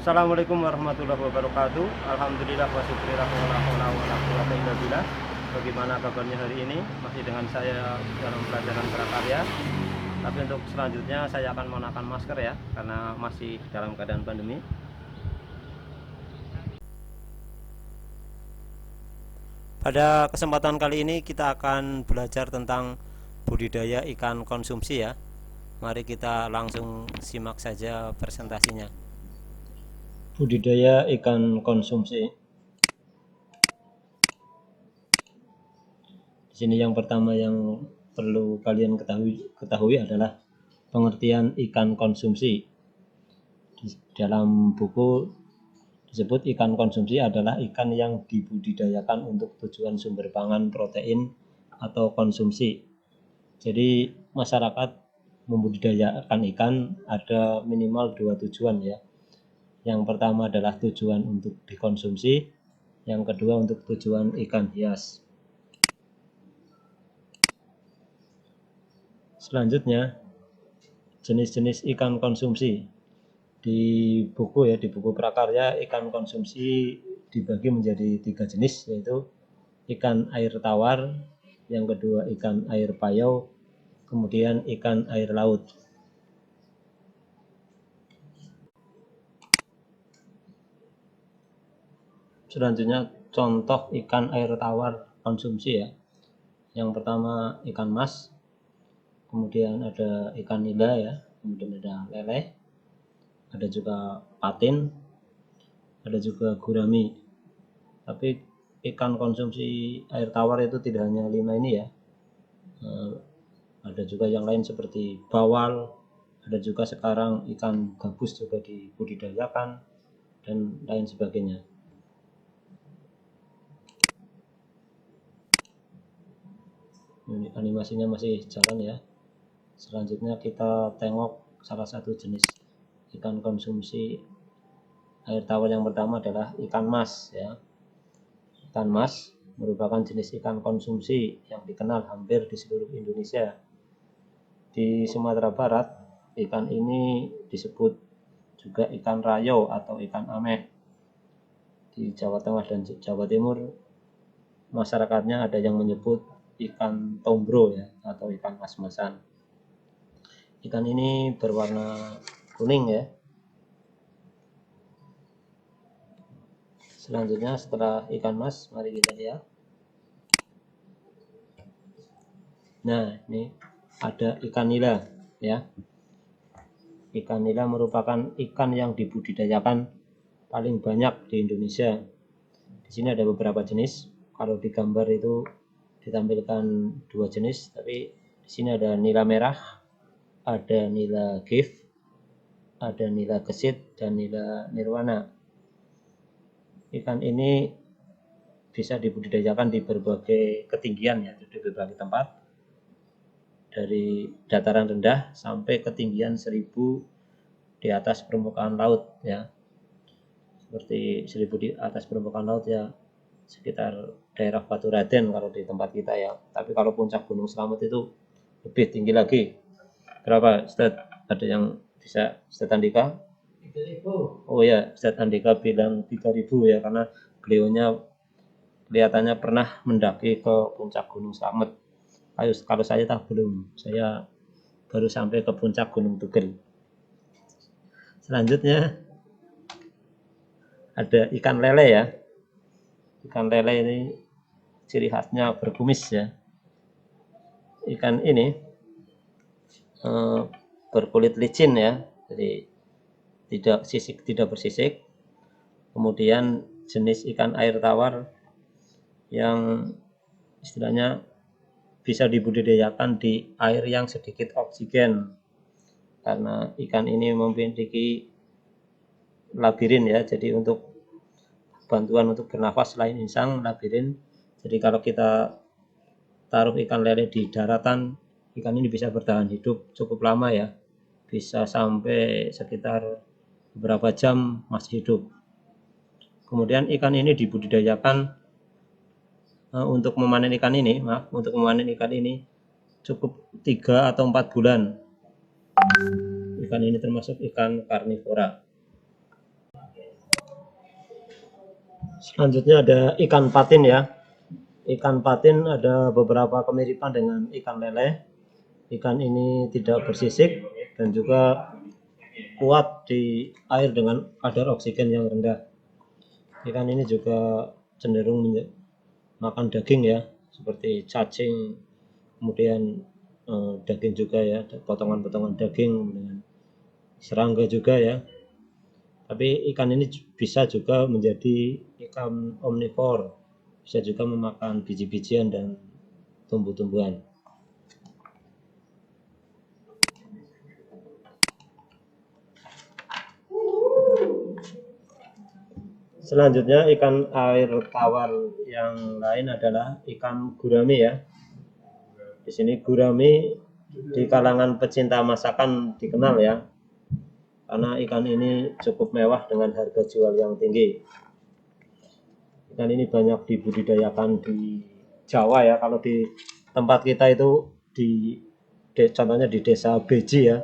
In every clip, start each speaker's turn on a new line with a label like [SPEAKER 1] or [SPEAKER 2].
[SPEAKER 1] Assalamualaikum warahmatullahi wabarakatuh. Alhamdulillah wa syukurillah wa la haula wa la quwwata illa billah. Bagaimana kabarnya hari ini? Masih dengan saya dalam pelajaran prakarya. Tapi untuk selanjutnya saya akan menggunakan masker ya, karena masih dalam keadaan pandemi. Pada kesempatan kali ini kita akan belajar tentang budidaya ikan konsumsi ya. Mari kita langsung simak saja presentasinya. Budidaya ikan konsumsi. Di sini yang pertama yang perlu kalian ketahui adalah pengertian ikan konsumsi. Di dalam buku disebut ikan konsumsi adalah ikan yang dibudidayakan untuk tujuan sumber pangan, protein, atau konsumsi. Jadi masyarakat membudidayakan ikan ada minimal 2 tujuan ya. Yang pertama adalah tujuan untuk dikonsumsi, yang kedua untuk tujuan ikan hias. Selanjutnya, jenis-jenis ikan konsumsi. Di buku prakarya, ikan konsumsi dibagi menjadi 3 jenis, yaitu ikan air tawar, yang kedua ikan air payau, kemudian ikan air laut. Selanjutnya contoh ikan air tawar konsumsi ya. Yang pertama ikan mas, kemudian ada ikan nila ya, kemudian ada lele, ada juga patin, ada juga gurami. Tapi ikan konsumsi air tawar itu tidak hanya 5 ini ya. Ada juga yang lain seperti bawal, ada juga sekarang ikan gabus juga dibudidayakan dan lain sebagainya. Ini animasinya masih jalan ya. Selanjutnya kita tengok salah satu jenis ikan konsumsi air tawar yang pertama adalah ikan mas ya. Ikan mas merupakan jenis ikan konsumsi yang dikenal hampir di seluruh Indonesia. Di Sumatera Barat, ikan ini disebut juga ikan rayo atau ikan ameh. Di Jawa Tengah dan Jawa Timur, masyarakatnya ada yang menyebut ikan tombro ya, atau ikan mas-masan. Ikan ini berwarna kuning ya. Selanjutnya setelah ikan mas, mari kita lihat. Nah, ini ada ikan nila ya. Ikan nila merupakan ikan yang dibudidayakan paling banyak di Indonesia. Di sini ada beberapa jenis. Kalau di gambar itu ditampilkan 2 jenis, tapi di sini ada nila merah, ada nila gift, ada nila gesit, dan nila nirwana. Ikan ini bisa dibudidayakan di berbagai ketinggian ya, di berbagai tempat, dari dataran rendah sampai ketinggian 1000 di atas permukaan laut ya. Seperti 1000 di atas permukaan laut ya, sekitar daerah Baturaden kalau di tempat kita ya. Tapi kalau puncak Gunung Slamet itu lebih tinggi lagi. Berapa Ustaz? Ada yang bisa Ustaz Andika? 3.000. Oh ya, Ustaz Andika bilang 3.000 ya, karena beliaunya kelihatannya pernah mendaki ke puncak Gunung Slamet. Kalau saya tak belum, saya baru sampai ke puncak Gunung Tugel. Selanjutnya ada ikan lele ya. Ikan lele ini ciri khasnya berkumis ya. Ikan ini berkulit licin ya, jadi tidak bersisik. Kemudian jenis ikan air tawar yang istilahnya bisa dibudidayakan di air yang sedikit oksigen, karena ikan ini memiliki labirin ya. Jadi untuk bantuan untuk bernafas selain insang, labirin. Jadi kalau kita taruh ikan lele di daratan, ikan ini bisa bertahan hidup cukup lama ya, bisa sampai sekitar beberapa jam masih hidup. Kemudian ikan ini dibudidayakan untuk memanen ikan ini cukup 3 atau 4 bulan. Ikan ini termasuk ikan karnivora. Selanjutnya ada ikan patin ya. Ikan patin ada beberapa kemiripan dengan ikan lele. Ikan ini tidak bersisik dan juga kuat di air dengan kadar oksigen yang rendah. Ikan ini juga cenderung makan daging ya, seperti cacing, kemudian daging juga ya, potongan-potongan daging dengan serangga juga ya. Tapi ikan ini bisa juga menjadi ikan omnivor, bisa juga memakan biji-bijian dan tumbuh-tumbuhan. Selanjutnya ikan air tawar yang lain adalah ikan gurami ya. Di sini gurami di kalangan pecinta masakan dikenal ya, karena ikan ini cukup mewah dengan harga jual yang tinggi. Ikan ini banyak dibudidayakan di Jawa ya. Kalau di tempat kita itu contohnya di desa Beji ya,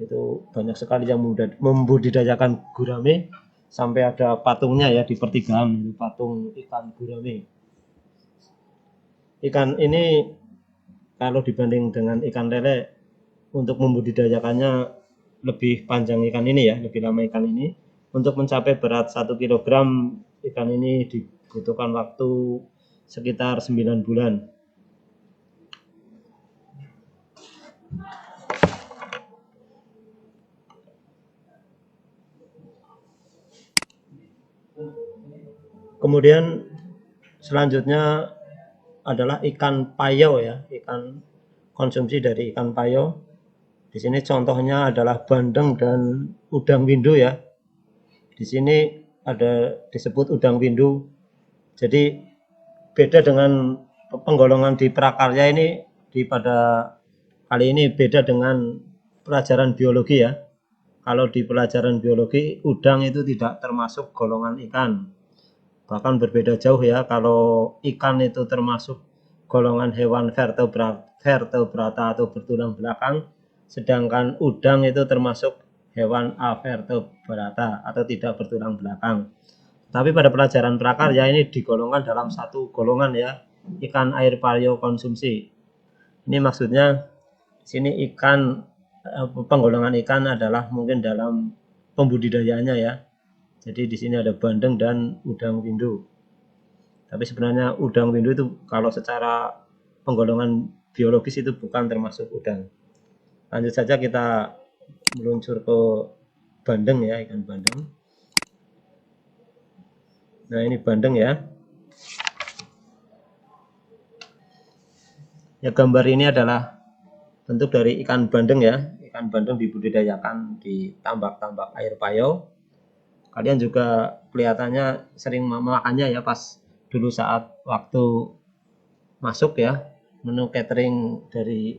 [SPEAKER 1] itu banyak sekali yang membudidayakan gurame, sampai ada patungnya ya di pertigaan, patung ikan gurame. Ikan ini kalau dibanding dengan ikan lele, untuk membudidayakannya lebih panjang ikan ini ya, lebih lama ikan ini. Untuk mencapai berat 1 kilogram ikan ini dibutuhkan waktu sekitar 9 bulan. Kemudian selanjutnya adalah ikan payo ya, ikan konsumsi dari ikan payo. Di sini contohnya adalah bandeng dan udang windu ya. Di sini ada disebut udang windu. Jadi beda dengan penggolongan di prakarya ini, pada kali ini beda dengan pelajaran biologi ya. Kalau di pelajaran biologi, udang itu tidak termasuk golongan ikan. Bahkan berbeda jauh ya, kalau ikan itu termasuk golongan hewan vertebrata atau bertulang belakang, sedangkan udang itu termasuk hewan avertebrata atau tidak bertulang belakang. Tapi pada pelajaran prakarya ini digolongkan dalam satu golongan ya, ikan air payo konsumsi. Ini maksudnya sini ikan, penggolongan ikan adalah mungkin dalam pembudidayaannya ya. Jadi di sini ada bandeng dan udang windu. Tapi sebenarnya udang windu itu kalau secara penggolongan biologis itu bukan termasuk udang. Lanjut saja kita meluncur ke bandeng ya, ikan bandeng. Nah ini bandeng ya. Ya gambar ini adalah bentuk dari ikan bandeng ya. Ikan bandeng dibudidayakan di tambak-tambak air payo. Kalian juga kelihatannya sering memakannya ya pas dulu saat waktu masuk ya, menu catering dari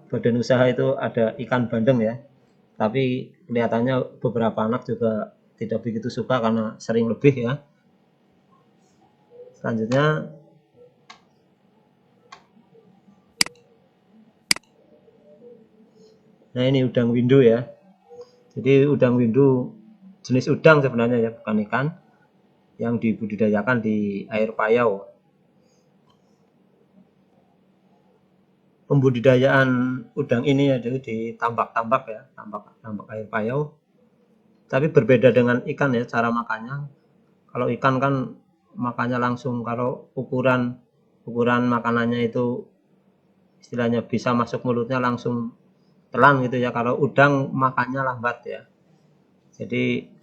[SPEAKER 1] badan usaha itu ada ikan bandeng ya. Tapi kelihatannya beberapa anak juga tidak begitu suka karena sering lebih ya. Selanjutnya nah ini udang windu ya. Jadi udang windu jenis udang sebenarnya ya, bukan ikan, yang dibudidayakan di air payau. Pembudidayaan udang ini ada di tambak-tambak ya, tambak air payau. Tapi berbeda dengan ikan ya cara makannya. Kalau ikan kan makannya langsung, kalau ukuran makanannya itu istilahnya bisa masuk mulutnya langsung telan gitu ya. Kalau udang makannya lambat ya. Jadi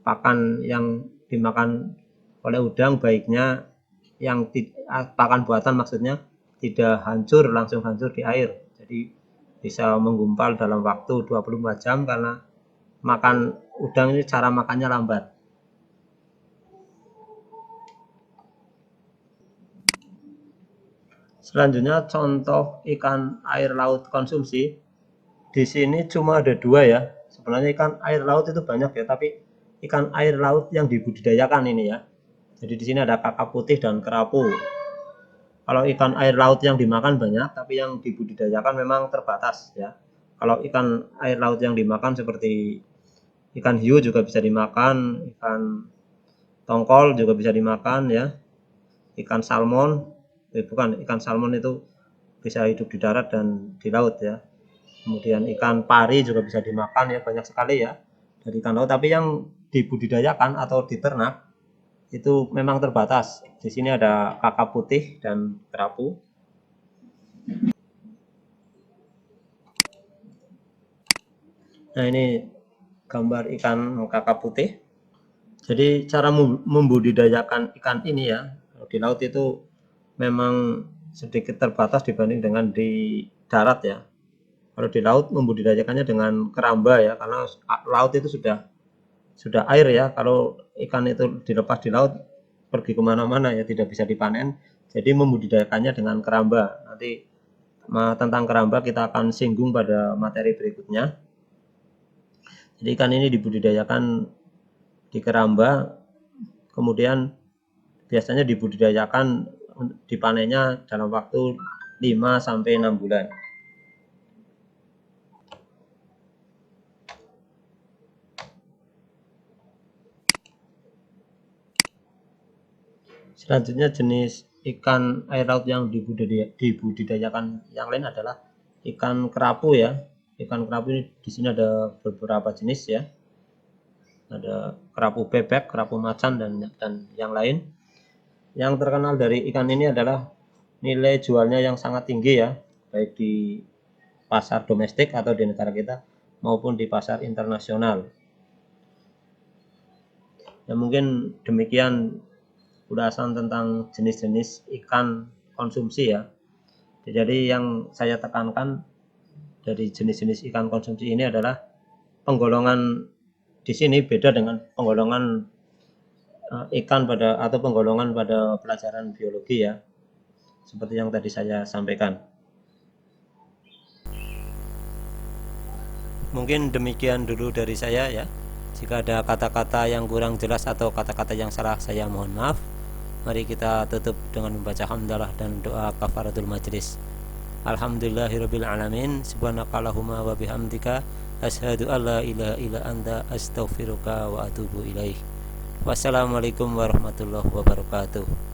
[SPEAKER 1] pakan yang dimakan oleh udang baiknya yang pakan buatan maksudnya tidak langsung hancur di air. Jadi bisa menggumpal dalam waktu 24 jam karena makan udang ini cara makannya lambat. Selanjutnya contoh ikan air laut konsumsi. Di sini cuma ada 2 ya. Sebenarnya ikan air laut itu banyak ya, tapi ikan air laut yang dibudidayakan ini ya. Jadi di sini ada kakap putih dan kerapu. Kalau ikan air laut yang dimakan banyak, tapi yang dibudidayakan memang terbatas ya. Kalau ikan air laut yang dimakan seperti ikan hiu juga bisa dimakan, ikan tongkol juga bisa dimakan ya. Ikan salmon, bukan, ikan salmon itu bisa hidup di darat dan di laut ya. Kemudian ikan pari juga bisa dimakan ya, banyak sekali ya dari ikan laut. Tapi yang dibudidayakan atau diternak itu memang terbatas. Di sini ada kakap putih dan kerapu. Nah, ini gambar ikan kakap putih. Jadi cara membudidayakan ikan ini ya, di laut itu memang sedikit terbatas dibanding dengan di darat ya. Kalau di laut membudidayakannya dengan keramba ya, karena laut itu sudah air ya. Kalau ikan itu dilepas di laut pergi kemana-mana ya, tidak bisa dipanen. Jadi membudidayakannya dengan keramba. Nanti tentang keramba kita akan singgung pada materi berikutnya. Jadi ikan ini dibudidayakan di keramba, kemudian biasanya dibudidayakan dipanennya dalam waktu 5 sampai 6 bulan. Selanjutnya jenis ikan air laut yang dibudidayakan yang lain adalah ikan kerapu ya. Ikan kerapu ini di sini ada beberapa jenis ya. Ada kerapu bebek, kerapu macan dan yang lain. Yang terkenal dari ikan ini adalah nilai jualnya yang sangat tinggi ya, baik di pasar domestik atau di negara kita maupun di pasar internasional. Ya, mungkin demikian ulasan tentang jenis-jenis ikan konsumsi ya. Jadi yang saya tekankan dari jenis-jenis ikan konsumsi ini adalah penggolongan di sini beda dengan penggolongan ikan atau penggolongan pada pelajaran biologi ya. Seperti yang tadi saya sampaikan. Mungkin demikian dulu dari saya ya. Jika ada kata-kata yang kurang jelas atau kata-kata yang salah, saya mohon maaf. Mari kita tutup dengan membaca hamdalah dan doa kafaratul majlis. Alhamdulillahirabbil alamin. Subhanakallahumma wa bihamdika asyhadu an la ilaha illa anta astaghfiruka wa atubu ilaik. Wassalamualaikum warahmatullahi wabarakatuh.